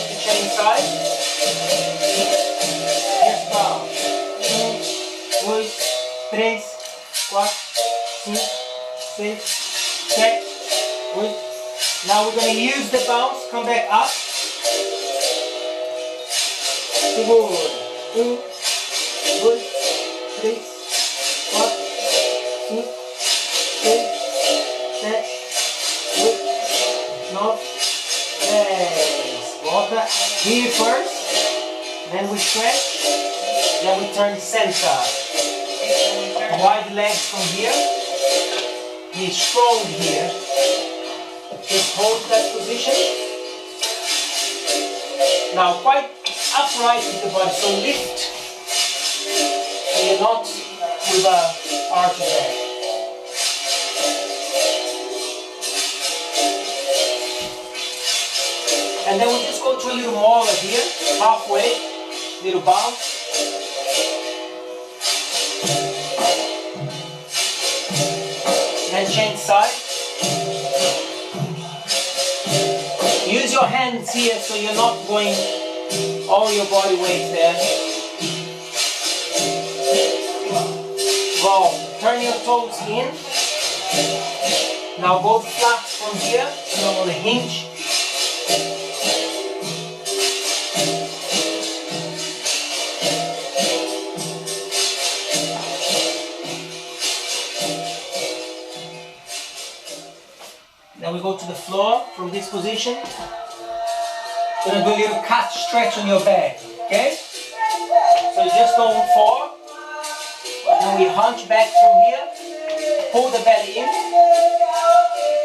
the chain side. Just bounce. 1, 2, 3, 4, 5, 6, 7, 8. Now we're going to use the bounce, come back up. Segura. 1, 2, 3, 4, 5, 6, 7, 8, 9, 10. Volta here first, then we stretch, then we turn center. Wide legs from here. Be strong here. Just hold that position. Now quite upright with the body, so lift. So you're not with a arch back. And then we just go to a little molar here, halfway, little bounce. Then change side. Use your hands here so you're not going all your body weight there. Go. Turn your toes in. Now go flat from here, so on the hinge. Then we go to the floor from this position. Gonna do a little cat stretch on your back, okay? So you just don't fall. And then we hunch back from here, pull the belly in,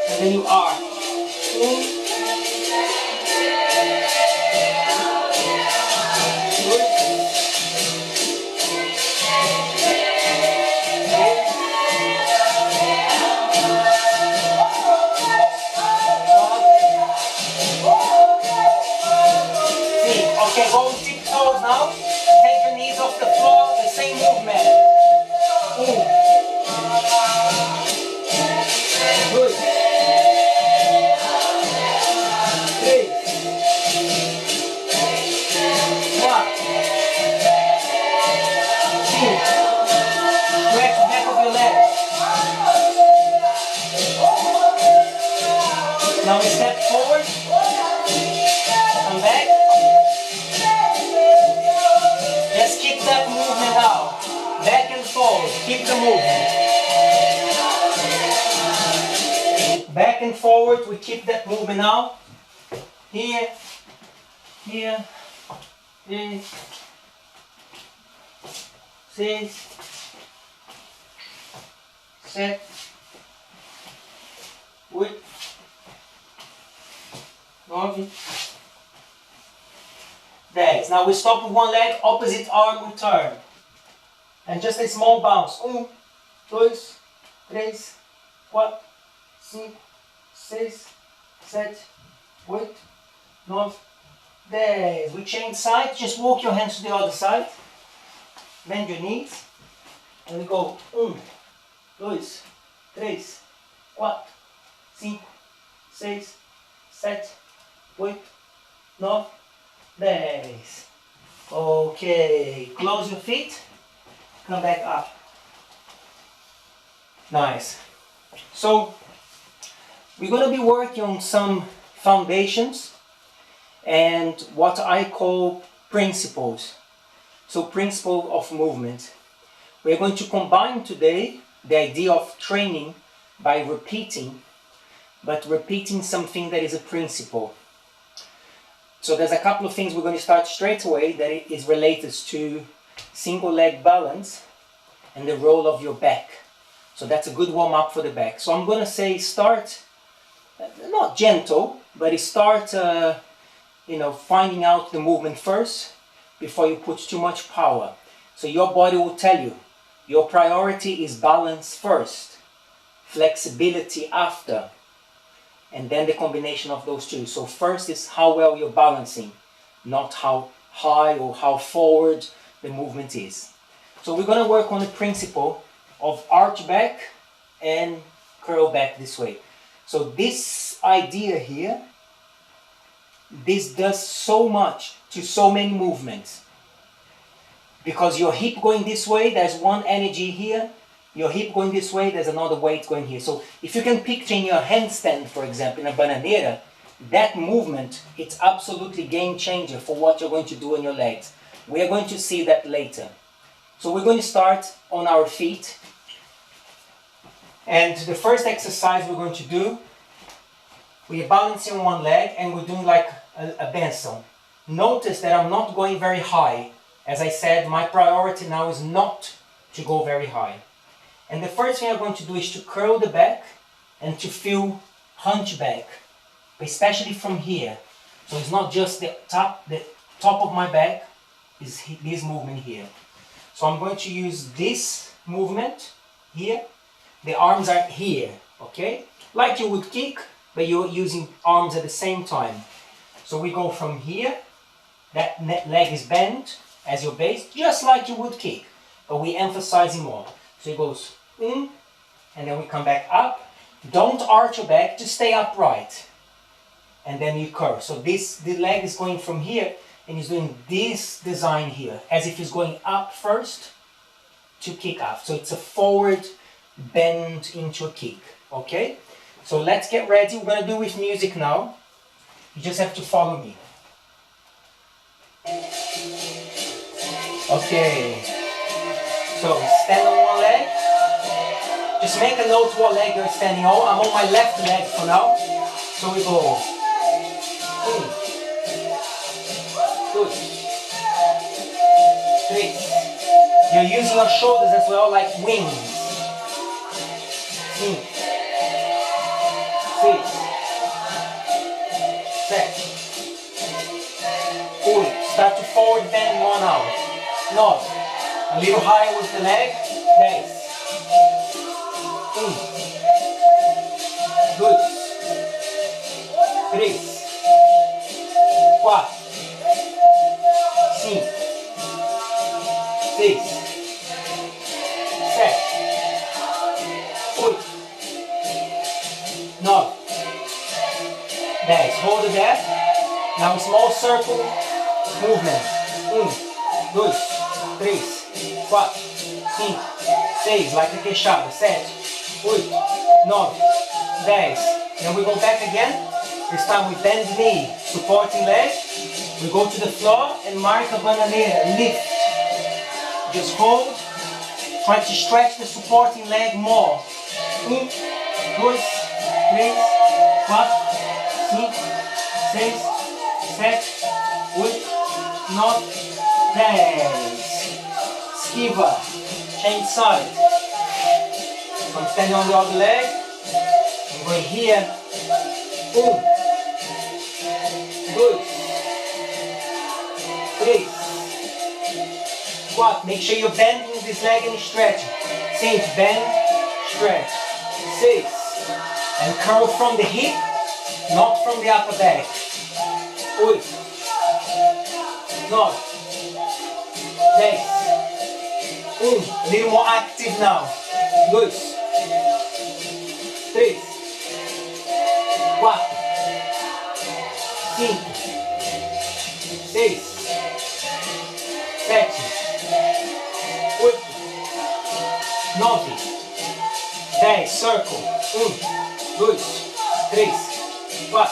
and then you arch. Okay, go tiptoes now. Take your knees off the floor, the same movement. Good. 3. 1. 2. Stretch the back of your legs. Now we step forward. Come back. Just keep that movement out. Back and forward. Keep the movement. Back and forward. We keep that movement out. Here. Here. 3. 6. 7. 8. 9. 10. Now we stop with one leg, opposite arm we turn. And just a small bounce. 1, 2, 3, 4, 5, 6, 7, 8, 9, 10. We change sides, just walk your hands to the other side. Bend your knees. And we go 1, 2, 3, 4, 5, 6, 7, 8, 9, 10. Okay, close your feet, come back up. Nice. So, we're going to be working on some foundations and what I call principles. So, principle of movement. We're going to combine today the idea of training by repeating, but repeating something that is a principle. So there's a couple of things we're going to start straight away that is related to single leg balance and the role of your back. So that's a good warm up for the back. So I'm going to say start, not gentle, but start, finding out the movement first before you put too much power. So your body will tell you, your priority is balance first, flexibility after. And then the combination of those two. So first is how well you're balancing, not how high or how forward the movement is. So we're going to work on the principle of arch back and curl back this way. So this idea here this does so much to so many movements. Because your hip going this way, there's one energy here. Your hip going this way, there's another weight going here. So if you can picture in your handstand, for example, in a bananeira, that movement, it's absolutely game changer for what you're going to do on your legs. We are going to see that later. So we're going to start on our feet. And the first exercise we're going to do, we are balancing on one leg and we're doing like a benção. Notice that I'm not going very high. As I said, my priority now is not to go very high. And the first thing I'm going to do is to curl the back and to feel hunchback, especially from here. So it's not just the top of my back, is this movement here. So I'm going to use this movement here. The arms are here, okay? Like you would kick, but you're using arms at the same time. So we go from here, that leg is bent as your base, just like you would kick, but we emphasizing more. So it goes in, and then we come back up. Don't arch your back, just stay upright. And then you curve. So the leg is going from here, and he's doing this design here, as if he's going up first to kick up. So it's a forward bend into a kick, okay? So let's get ready. We're gonna do with music now. You just have to follow me. Okay. So stand on one leg. Just make a note what leg you're standing on. I'm on my left leg for now. So we go. Good. 3. You're using your shoulders as well, like wings. 5. 6. 7. 8. Start to forward bend one out. 9. A little higher with the leg. 10. Good. 3. 4. 5. 6. 7. 8. 9. 10. Hold it there. Now small circle movement. 1, 2, 3, 4, 5, 6. Like a queixada. 7, 8, 9, 10. Then we go back again. This time we bend the knee, supporting leg. We go to the floor and mark a bananeira. Lift. Just hold. Try to stretch the supporting leg more. 1, 2, 3, 4, 5, 6, 7, 8, 9, 10. Esquiva. Change side. So I'm standing on the other leg. I'm going here. 1, 2, 3, 4. Make sure you're bending this leg and stretching. 5. Bend, stretch. 6. And curl from the hip, not from the upper back. 8. 9. 10. A little more active now. 2. 3. 4. 5. 6. 7. 8. 9. 10. Circle. 1, 2, 3, 4, 5,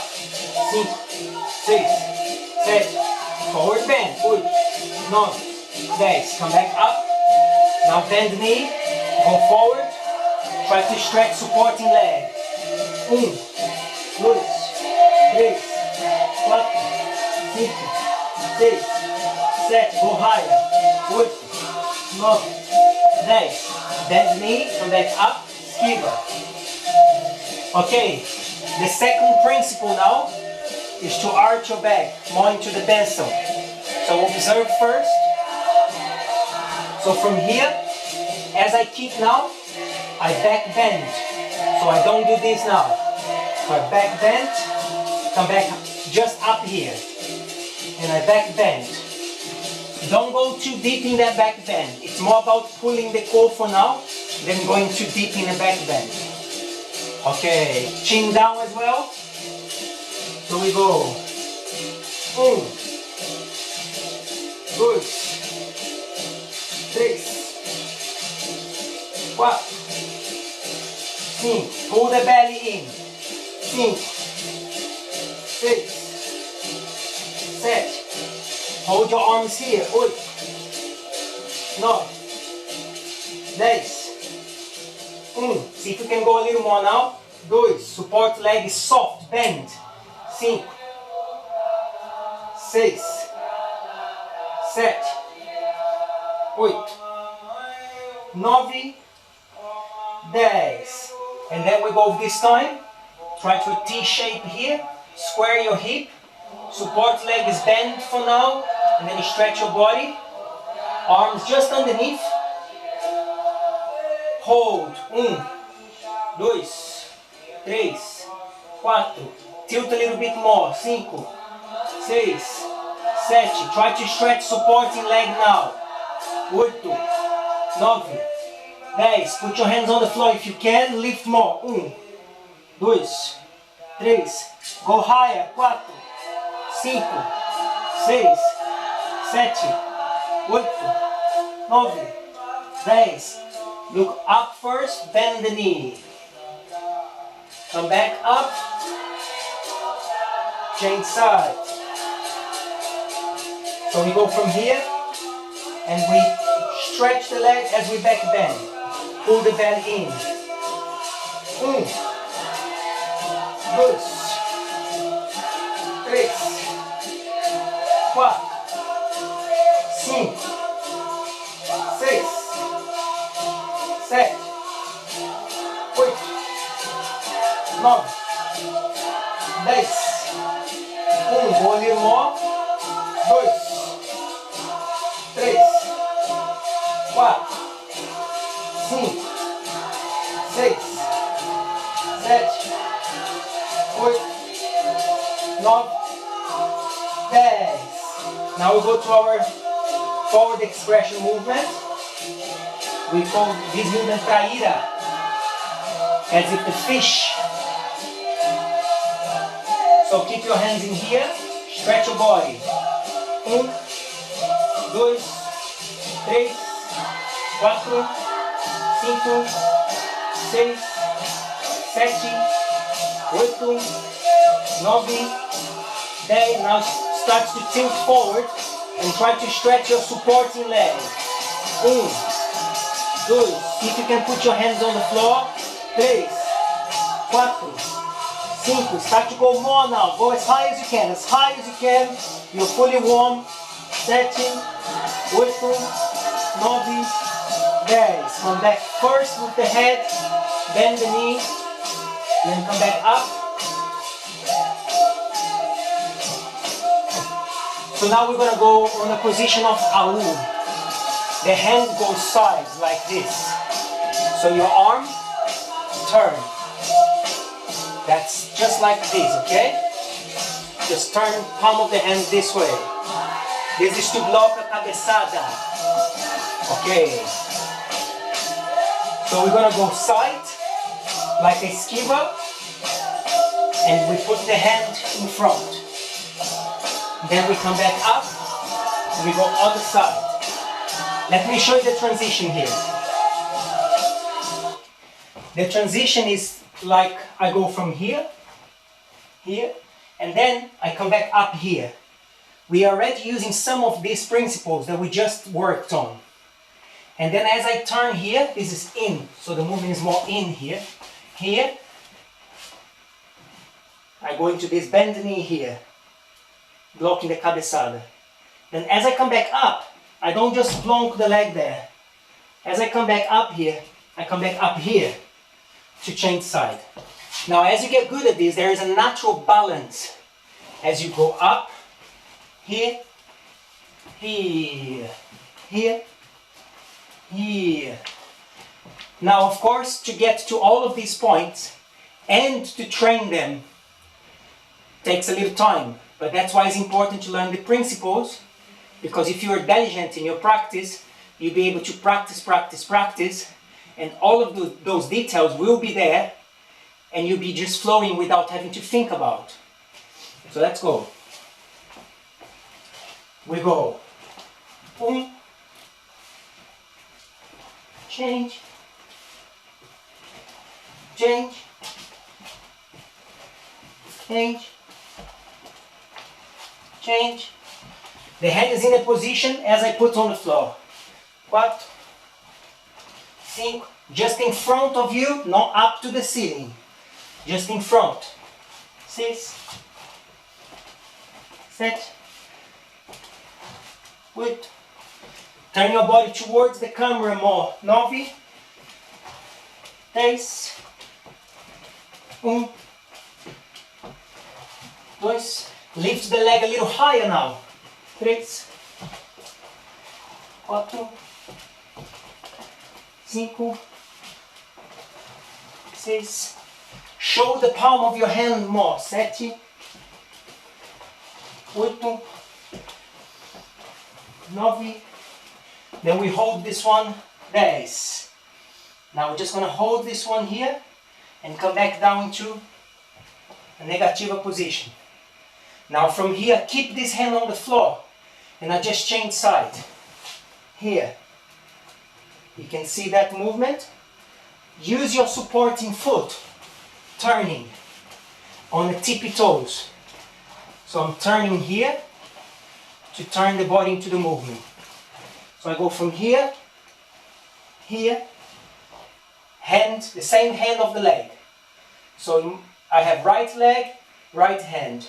6, 7. Forward bend. 8, 9, 10. Come back up. Now bend the knee. Go forward. Try to stretch supporting leg. 1, 2, 3, 4, 5, 6, 7. Go higher. 8, 9, 10. Bend the knee. Come back up. Esquiva. Okay, the second principle now is to arch your back more into the benção. So observe first. So from here, as I kick now, I back bend. So I don't do this now. So I back bend, come back just up here. And I back bend. Don't go too deep in that back bend. It's more about pulling the core for now than going too deep in the back bend. Okay, chin down as well. So we go dois, três, quatro, cinco. Pull the belly in. 5, 6, 7. Hold your arms here. 8, 9, 10. See if you can go a little more now. 2. Support leg is soft. Bend. 5, 6, 7, 8, 9, 10. And then we go this time. Try to a T shape here. Square your hip. Support leg is bent for now. And then you stretch your body. Arms just underneath. Hold. 1, 2, 3, 4. Tilt a little bit more. 5, 6, 7. Try to stretch supporting leg now. 8, 9, 10. Put your hands on the floor if you can. Lift more. 1, 2, 3. Go higher. 4, 5, 6, 7, 8, 9, 10. Look up first. Bend the knee. Come back up. Change side. So we go from here and we stretch the leg as we back bend. Pull the belly in. 1, 2, 3, 4, 5, 6, 7, 8, 9, 10. 1, go a little more. 2, 3, 4, 5, 6, 7, 8, 9, 10. Now we go to our forward expression movement. We call this movement caída, as if the fish. So keep your hands in here, stretch your body. 1, 2, 3, 4, 5, 6, 7, 8, 9, 10. Now start to tilt forward and try to stretch your supporting leg. 1, 2. See if you can put your hands on the floor. 3, 4, 5. Start to go more now. Go as high as you can. As high as you can. You're fully warm. 7, 8, 9, 10. Come back first with the head. Bend the knee. Then come back up. So now we're going to go on a position of AU. The hand goes sides like this. So your arm, turn. That's just like this, okay? Just turn palm of the hand this way. This is to block a cabeçada. Okay. So we're going to go side, like a esquiva, and we put the hand in front. Then we come back up, and we go other side. Let me show you the transition here. The transition is like I go from here, here, and then I come back up here. We are already using some of these principles that we just worked on. And then as I turn here, this is in, so the movement is more in here. Here, I go into this bend the knee here, blocking the cabeçada. Then as I come back up, I don't just plonk the leg there. As I come back up here, I come back up here to change side. Now as you get good at this, there is a natural balance. As you go up, here, here, here, here. Now of course, to get to all of these points and to train them takes a little time. But that's why it's important to learn the principles, because if you are diligent in your practice, you'll be able to practice, practice, practice, and all of those details will be there, and you'll be just flowing without having to think about. So let's go. We go. Change. Change. Change. Change. The hand is in a position as I put on the floor. 4, 5, just in front of you, not up to the ceiling. Just in front. 6, 7, 8. Turn your body towards the camera more. 9, 10, 1, 2. Lift the leg a little higher now. 3, 4, 5, 6. Show the palm of your hand more. 7, 8, 9. Then we hold this one. 10. Now we're just going to hold this one here and come back down to a negativa position. Now from here, keep this hand on the floor and I just change side. Here. You can see that movement. Use your supporting foot, turning on the tippy toes. So I'm turning here to turn the body into the movement. So I go from here, here, hand, the same hand of the leg. So I have right leg, right hand.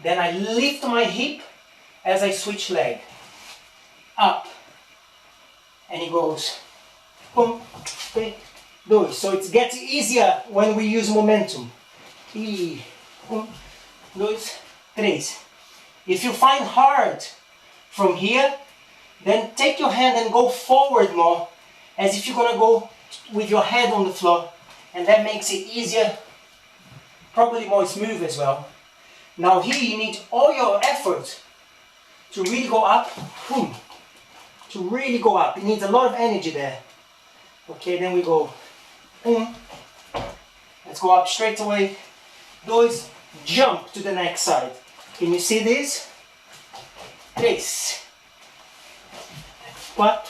Then I lift my hip as I switch leg. Up. And it goes. Boom, 3, 2. So it gets easier when we use momentum. 1, 2, 3. If you find hard from here, then take your hand and go forward more, as if you're going to go with your head on the floor. And that makes it easier, probably more smooth as well. Now here you need all your effort to really go up. To really go up. It needs a lot of energy there. Okay, then we go. Let's go up straight away. 2, jump to the next side. Can you see this? 3, 4,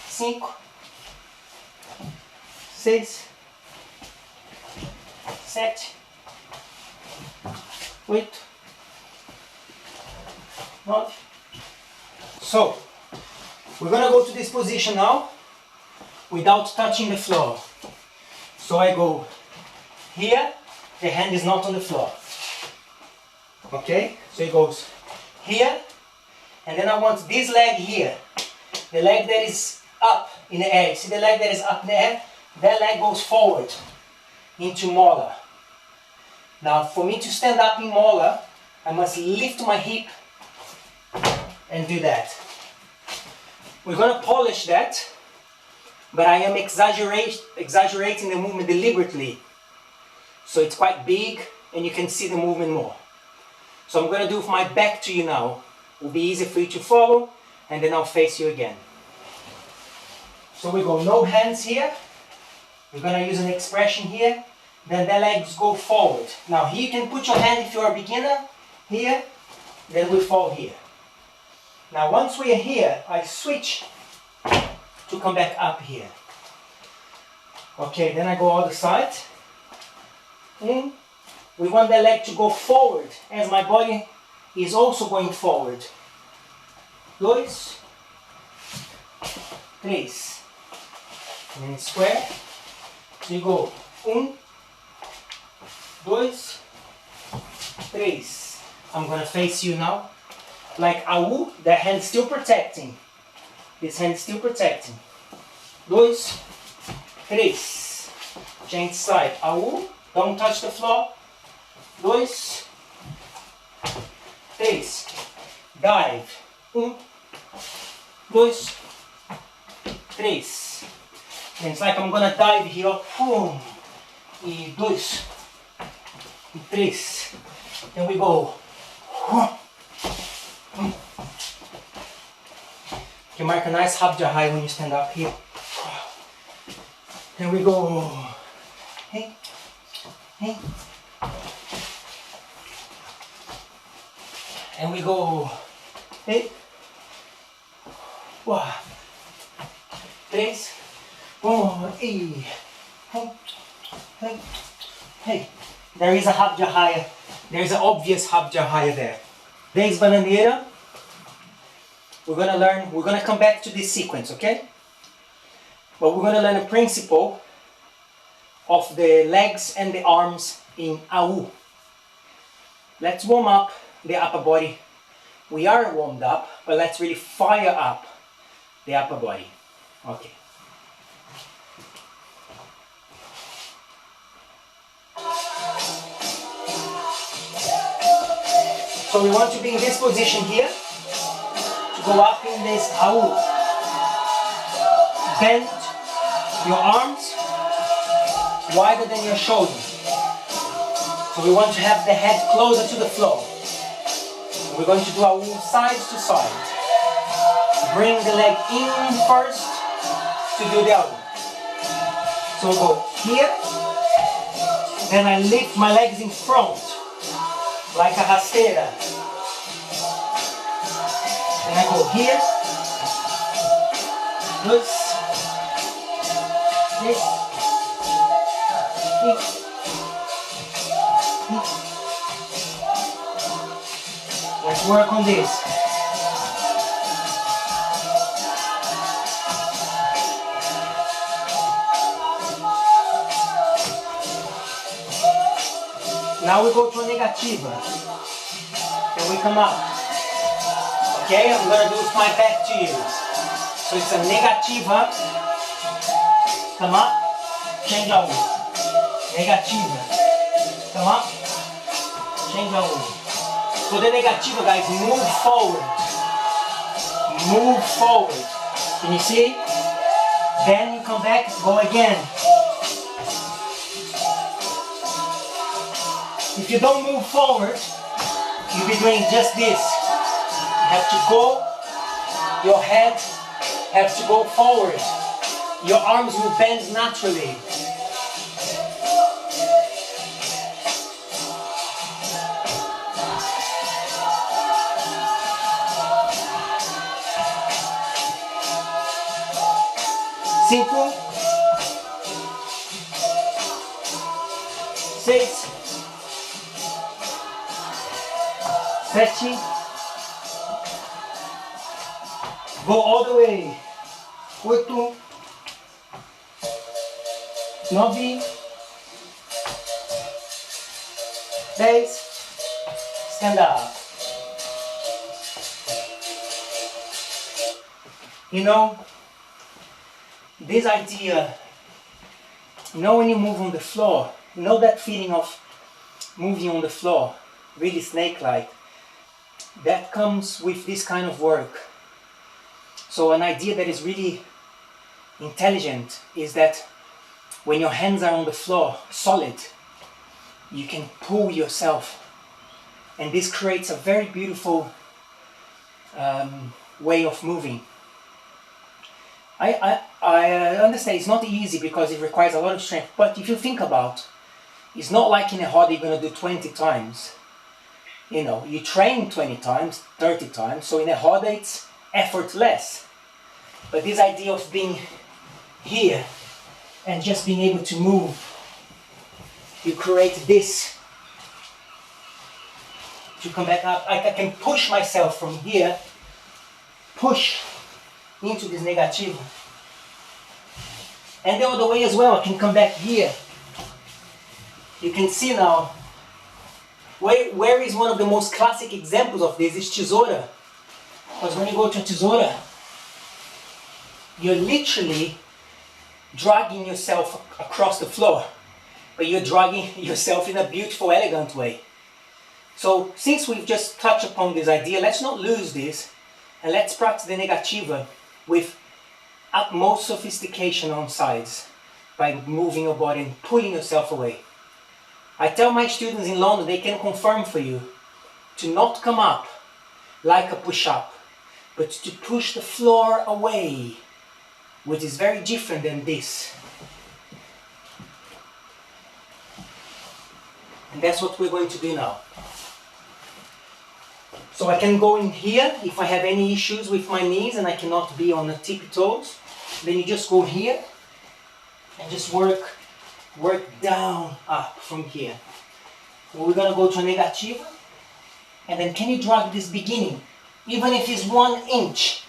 5, 6, 7, 8, 9. So, we're going to go to this position now without touching the floor. So I go here, the hand is not on the floor. Okay, so it goes here, and then I want this leg here, the leg that is up in the air. See the leg that is up in the air? That leg goes forward into molar. Now for me to stand up in molar, I must lift my hip and do that. We're going to polish that, but I am exaggerating the movement deliberately. So it's quite big and you can see the movement more. So I'm going to do with my back to you now. It will be easy for you to follow, and then I'll face you again. So we go no hands here. We're going to use an expression here. Then the legs go forward. Now here you can put your hand if you're a beginner. Here. Then we fall here. Now once we are here, I switch to come back up here. Okay, then I go other side. In. We want the leg to go forward as my body is also going forward. 2, 3. And then square. So you go 1, 2, 3. I'm going to face you now. Like AU, that hand still protecting. This hand still protecting. 2, 3. Change side. AU, don't touch the floor. 2, 3. Dive. 1, 2, 3. And it's like I'm gonna dive here. 1, 2, 3. Then we go. You can mark a nice habja high when you stand up here. Then we go. Hey, hey. And we go. Hey. 1, 3, 4, e. Hey. There is a habjahaya. There is an obvious habjahaya there. 10 bananeira. We're gonna come back to this sequence, okay? But we're gonna learn a principle of the legs and the arms in AU. Let's warm up the upper body. We are warmed up, but let's really fire up the upper body. Okay. So we want to be in this position here, to go up in this AU. Bend your arms wider than your shoulders. So we want to have the head closer to the floor. We're going to do AU side to side. Bring the leg in first to do the AU. So we'll go here, then I lift my legs in front, like a rasteira. And I go here, this, let's work on this. Now we go to a negativa. Then we come up. Okay, I'm going to do my back to you. So it's a negativa. Come up, change AU. Negativa. Come up, change AU. So the negativa, guys, move forward. Move forward. Can you see? Then you come back, go again. If you don't move forward, you'll be doing just this. You have to go, your head has to go forward. Your arms will bend naturally. Cinco, 6, 7, go all the way. 8, 9, 10, stand up. You know, this idea, when you move on the floor, that feeling of moving on the floor, really snake-like, that comes with this kind of work. So an idea that is really intelligent is that when your hands are on the floor, solid, you can pull yourself. And this creates a very beautiful way of moving. I understand it's not easy because it requires a lot of strength, but if you think about, it's not like in a roda you're going to do 20 times. You train 20 times, 30 times, so in a roda it's effortless. But this idea of being here and just being able to move, you create this to come back up. I can push myself from here, push into this negative. And the other way as well, I can come back here. You can see now, where is one of the most classic examples of this is tesoura. Because when you go to tesoura, you're literally dragging yourself across the floor, but you're dragging yourself in a beautiful, elegant way. So since we've just touched upon this idea, let's not lose this, and let's practice the negativa with utmost sophistication on sides by moving your body and pulling yourself away. I tell my students in London, they can confirm for you, to not come up like a push-up, but to push the floor away, which is very different than this. And that's what we're going to do now. So I can go in here if I have any issues with my knees and I cannot be on the tippy toes. Then you just go here and just work down, up from here. So we're gonna go to a negativa, and then can you drag this beginning, even if it's 1 inch,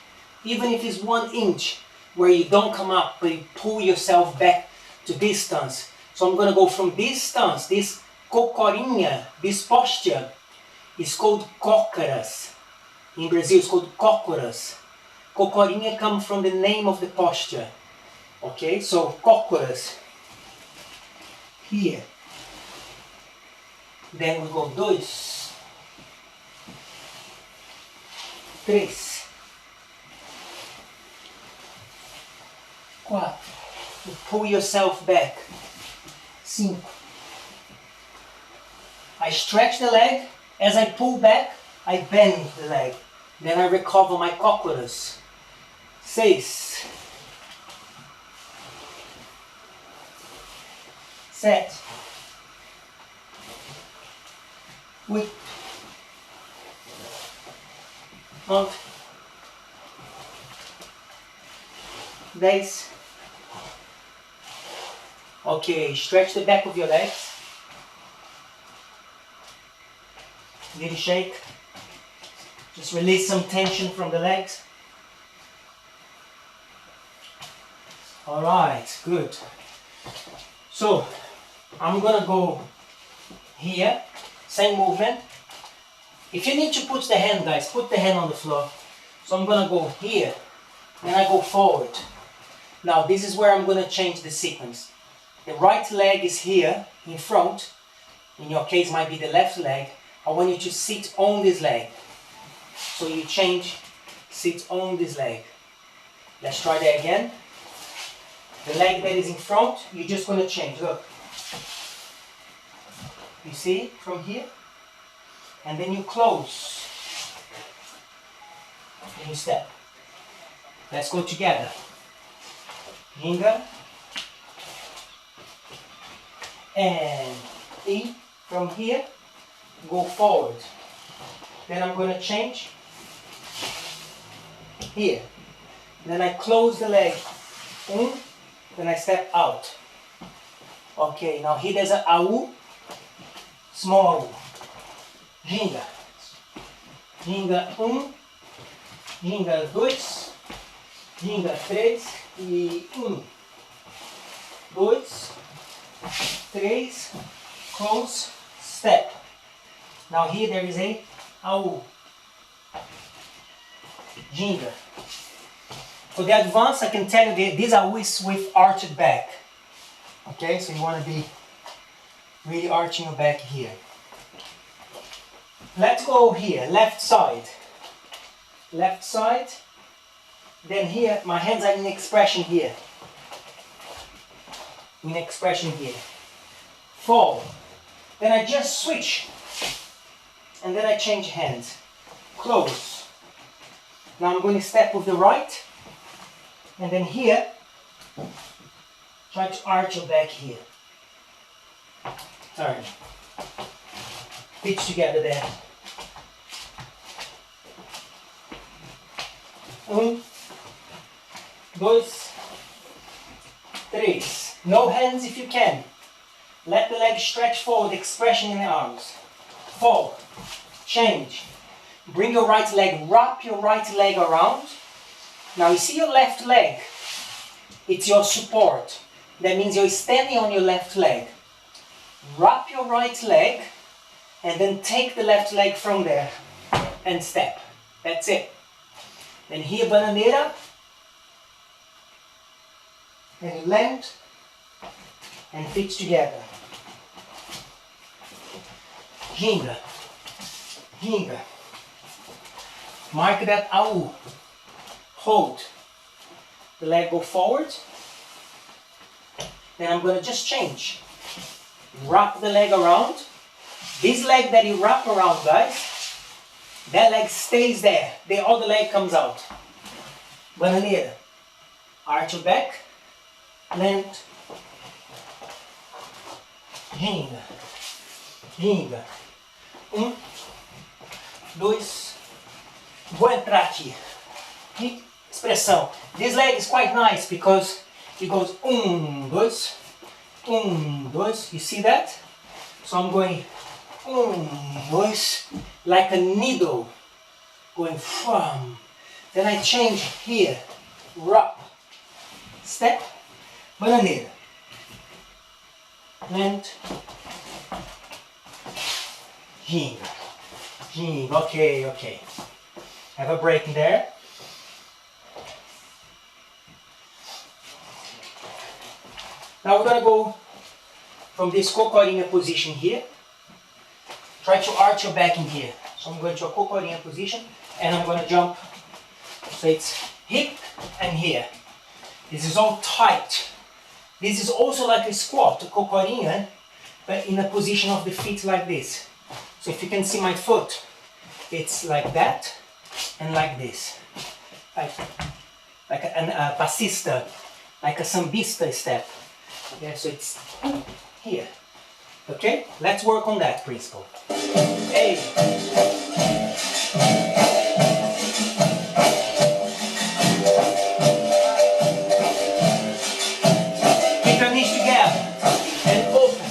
where you don't come up, but you pull yourself back to this stance. So I'm gonna go from this stance, this cocorinha, this posture is called cócoras. In Brazil it's called cócoras. Cocorinha comes from the name of the posture. Okay, so cócoras. Here. Then we go 2, 3, 4. You pull yourself back. 5. I stretch the leg. As I pull back, I bend the leg. Then I recover my cócoras. 6. 7. 8. 9. 10. Okay, stretch the back of your legs. Little shake. Just release some tension from the legs. Alright, good. So, I'm gonna go here, same movement. If you need to put the hand, guys, put the hand on the floor. So I'm gonna go here, then I go forward. Now this is where I'm gonna change the sequence. The right leg is here, in front. In your case, might be the left leg. I want you to sit on this leg. So you change, sit on this leg. Let's try that again. The leg that is in front, you're just going to change. Look. You see from here? And then you close. And you step. Let's go together. Ginga. And E from here. Go forward. Then I'm going to change here. Then I close the leg in, then I step out. Okay, now here there's a AU, small U. Ginga. Ginga 1, ginga 2, ginga 3 e 1. 2, 3, close, step. Now here there is a AU. Ginga. For the advance, I can tell you that this AU is with arched back. Okay, so you want to be really arching your back here. Let's go here, left side. Left side. Then here, my hands are in expression here. In expression here. Fall. Then I just switch. And then I change hands. Close. Now I'm going to step with the right. And then here, try to arch your back here. Turn. Pitch together there. 1, 2, 3. No hands if you can. Let the leg stretch forward, expression in the arms. 4. Change. Bring your right leg, wrap your right leg around. Now you see your left leg. It's your support. That means you're standing on your left leg. Wrap your right leg and then take the left leg from there and step. That's it. Then here, bananeira. Then you land and pitch together. Ginga. Ginga. Mark that AU. Hold. The leg go forward. Then I'm going to just change. Wrap the leg around. This leg that you wrap around, guys, that leg stays there. The other leg comes out. Bananeira. Arch your back. Land. Ginga. Ginga. 1, 2, Vou entrar aqui. Que expressão. This leg is quite nice because it goes dois, dois. You see that? So I'm going dois, like a needle, going from. Then I change here, up, step, bananeira, and ginga, ginga. Okay, okay. Have a break in there. Now we're gonna go from this cocorinha position here. Try to arch your back in here. So I'm going to a cocorinha position and I'm going to jump. So it's hip and here. This is all tight. This is also like a squat, a cocorinha, but in a position of the feet like this. So if you can see my foot, it's like that and like this. Like a passista, like a sambista step. Yeah, so it's here. Okay, let's work on that principle. Hey. Keep your knees together and open.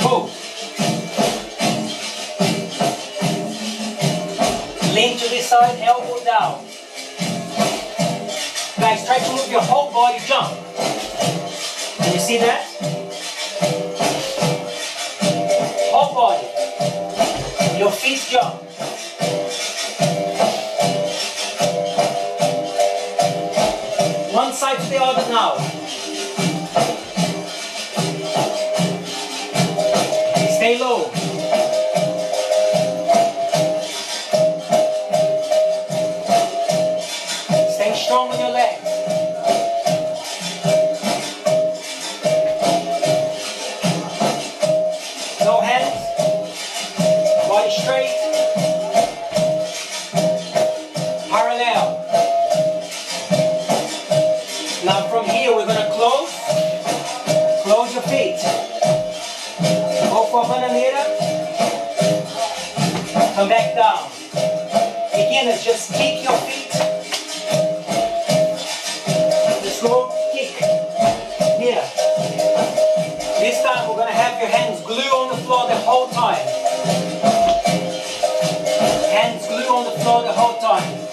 Go. Lean to this side, elbow down. Guys, try to move your whole body, jump. Can you see that? Whole body. Your feet jump. One side to the other now. Stay low. Stay strong on your legs. No hands. Body straight. Parallel. Now from here we're going to close. Close your feet. Go for bananeira. Come back down. Beginners, just kick your feet. Just go kick. Here. This time we're going to have your hands glued on the floor the whole time. Hands glued on the floor the whole time.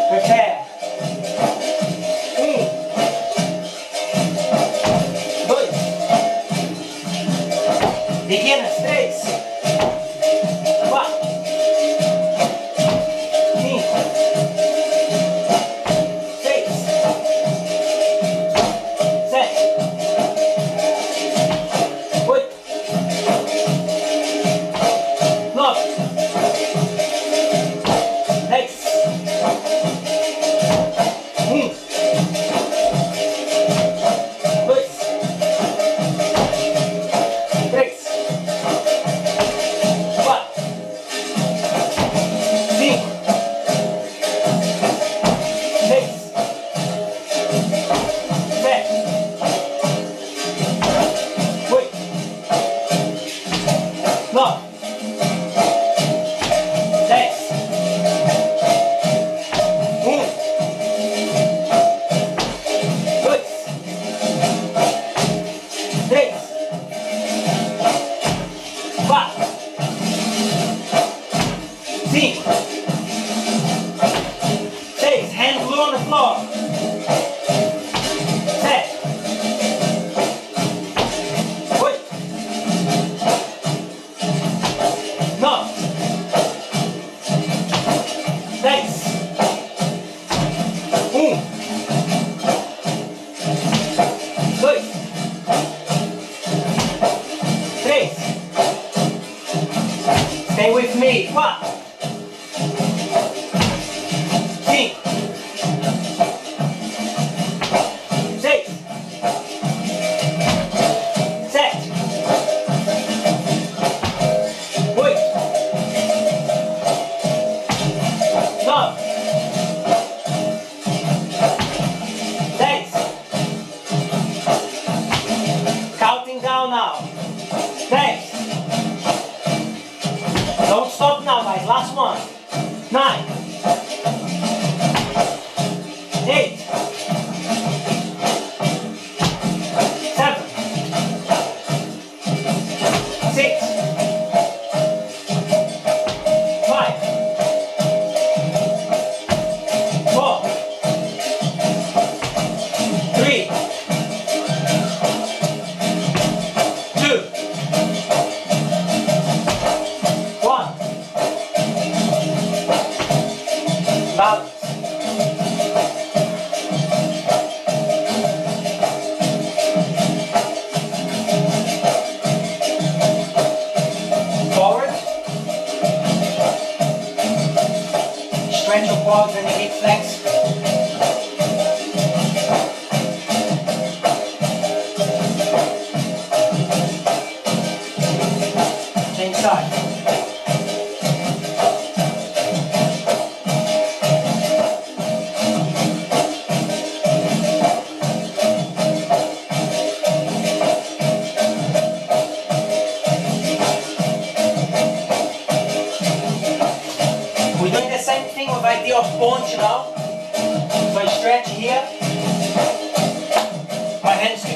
Prepare. Dois. Beginners, 3. 4. 5. 6. 7. 8.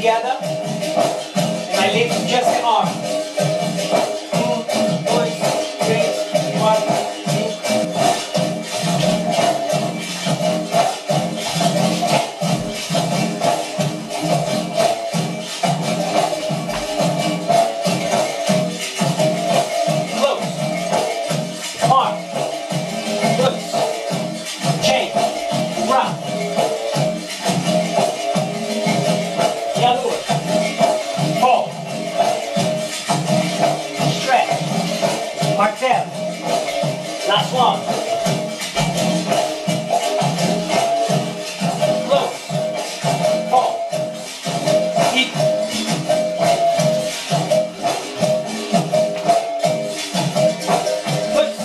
together, and I lift just the arm. 1, 2, 3, 4. Martelo. Last one. Close. Fall. Hit. Push.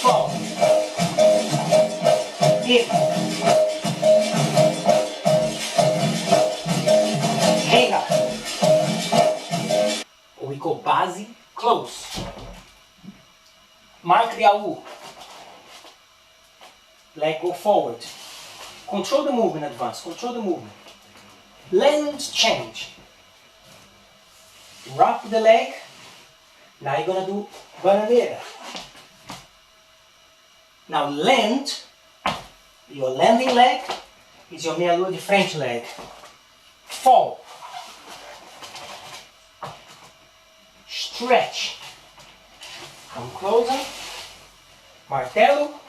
Fall. Hit. Hang up. Or we call base. Close. Mark the AU. Leg go forward. Control the movement, advance. Control the movement. Land change. Wrap the leg. Now you're gonna do bananeira. Now land. Your landing leg is your meia lua de frente leg. Fall. Stretch. Come closer, martelo,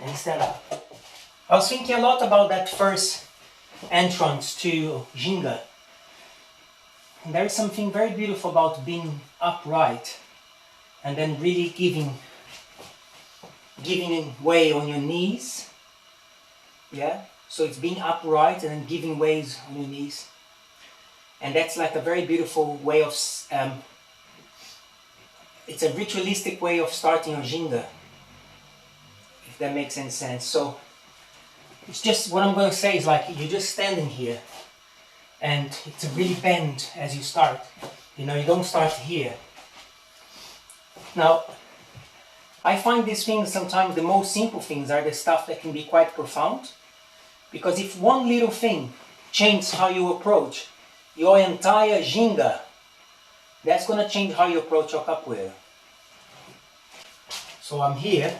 and stand up. I was thinking a lot about that first entrance to Ginga. And there is something very beautiful about being upright and then really giving way on your knees. Yeah? So it's being upright and then giving ways on your knees. And that's like a very beautiful way of it's a ritualistic way of starting a Ginga, if that makes any sense. So it's just, what I'm going to say is like, you're just standing here and it's a really bend as you start. You know, you don't start here. Now, I find these things sometimes the most simple things are the stuff that can be quite profound, because if one little thing changes how you approach your entire Ginga, that's going to change how you approach your capoeira. So I'm here,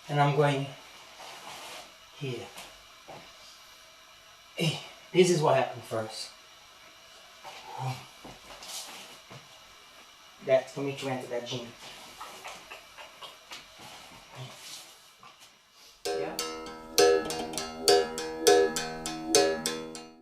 and I'm going here. Hey, this is what happened first. That's for me to enter that Ginga.